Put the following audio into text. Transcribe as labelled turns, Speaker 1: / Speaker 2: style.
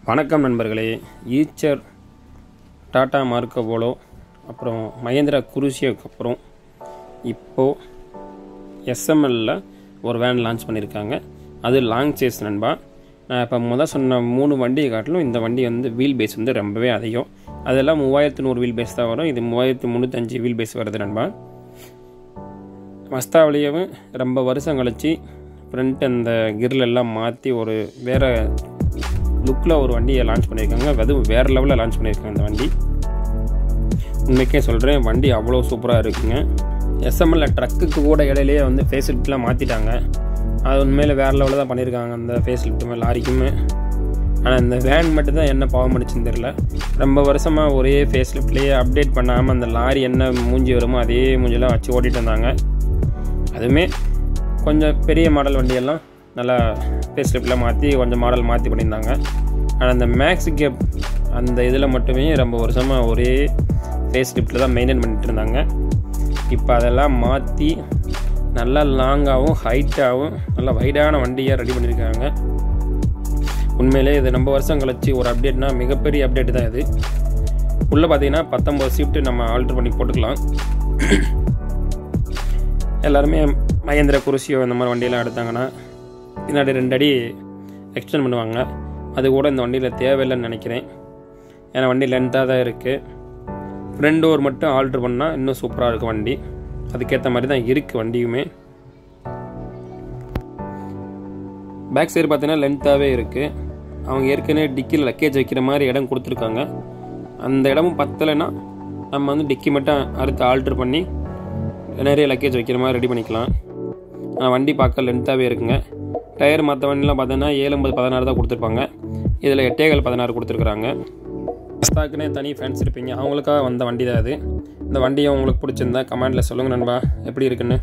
Speaker 1: வணக்கம் நண்பர்களே. Eicher, Tata Marco polo, அப்புறம் மஹேந்திரா குருஷியோக்கு அப்புறம் இப்போது எஸ்எம்எல்லில் ஒரு வேன் லான்ச் பண்ணியிருக்காங்க. அது லாங் சேஸ் நண்பா. நான் இப்போ சொன்ன 3 வண்டியை காட்டிலும் இந்த வண்டி வீல் பேஸ் ரொம்பவே அதிகம். அதெல்லாம் 3100 வீல் பேஸ் தான் வரும். இது 3305 வீல் பேஸ் வருது நண்பா. மஸ்தாவிலேயும் ரொம்ப வருஷம் கழிச்சு ஃப்ரண்ட் அந்த கிரில் எல்லாம் மாற்றி ஒரு வேறு லுக்கில் ஒரு வண்டியை லான்ச் பண்ணியிருக்காங்க. அதுவும் வேறு லெவலில் லான்ச் பண்ணியிருக்காங்க. இந்த வண்டி உண்மைக்கே சொல்கிறேன், வண்டி அவ்வளோ சூப்பராக இருக்குங்க. எஸ்எம்எல்ல ட்ரக்குக்கு கூட இடையிலேயே ஃபேஸ் லிஃப்ட்லாம் மாற்றிட்டாங்க. அது உண்மையில் வேறு லெவலில் தான் பண்ணியிருக்காங்க அந்த ஃபேஸ் லிஃப்ட்டுமே லாரிக்குமே. ஆனால் இந்த வேன் மட்டும்தான் என்ன பாவம் அடிச்சுன்னு தெரில. ரொம்ப வருஷமாக ஒரே ஃபேஸ் லிஃப்ட்லேயே அப்டேட் பண்ணாமல் அந்த லாரி என்ன மூஞ்சி வருமோ அதே மூஞ்சிலாம் வச்சு ஓட்டிகிட்டு இருந்தாங்க. அதுவுமே கொஞ்சம் பெரிய மாடல் வண்டியெல்லாம் நல்லா ஃபேஸ் லிஃப்ட்லாம் மாற்றி கொஞ்சம் மாடல் மாற்றி பண்ணியிருந்தாங்க. ஆனால் அந்த மேக்ஸ் கேப் அந்த இதில் மட்டுமே ரொம்ப வருஷமாக ஒரே ஃபேஸ் லிஃப்ட்டில் தான் மெயின்டைன் பண்ணிகிட்டு இருந்தாங்க. இப்போ அதெல்லாம் மாற்றி நல்லா லாங்காகவும் ஹைட்டாகவும் நல்லா வைடான வண்டியாக ரெடி பண்ணியிருக்காங்க. உண்மையிலே இது ரொம்ப வருஷம் கழிச்சு ஒரு அப்டேட்னா மிகப்பெரிய அப்டேட் தான் இது. உள்ளே பார்த்தீங்கன்னா 19 சீட்டு நம்ம ஆல்ட்ரு பண்ணி போட்டுக்கலாம். எல்லாருமே மஹேந்திரா குருஷியோ இந்த மாதிரி வண்டியெல்லாம் எடுத்தாங்கன்னா பின்னாடி 2 அடி எக்ஸ்டெண்ட் பண்ணுவாங்க. அது கூட இந்த வண்டியில் தேவையில்லைன்னு நினைக்கிறேன். ஏன்னா வண்டி லென்த்தாக தான் இருக்குது. ஃப்ரண்ட் டோர் மட்டும் ஆல்ட்ரு பண்ணால் இன்னும் சூப்பராக இருக்கும் வண்டி. அதுக்கேற்ற மாதிரி தான் இருக்குது வண்டியுமே. பேக் சைடு பார்த்தீங்கன்னா லென்த்தாகவே இருக்குது. அவங்க ஏற்கனவே டிக்கியில் லக்கேஜ் வைக்கிற மாதிரி இடம் கொடுத்துருக்காங்க. அந்த இடமும் பத்தலைன்னா நம்ம டிக்கி மட்டும் அடுத்து ஆல்ட்ரு பண்ணி நிறைய லக்கேஜ் வைக்கிற மாதிரி ரெடி பண்ணிக்கலாம். வண்டி பார்க்க லென்த்தாகவே இருக்குங்க. டயர் மற்ற வண்டிலாம் பார்த்தீங்கன்னா 7/16 தான் கொடுத்துருப்பாங்க. இதில் 8/16 கொடுத்துருக்குறாங்க. மஸ்தாக்குனே தனி ஃபேன்ஸ் இருப்பீங்க, அவங்களுக்காக வந்த வண்டி தான் அது. இந்த வண்டியை உங்களுக்கு பிடிச்சிருந்தா கமெண்டில் சொல்லுங்கள் நண்பா, எப்படி இருக்குன்னு.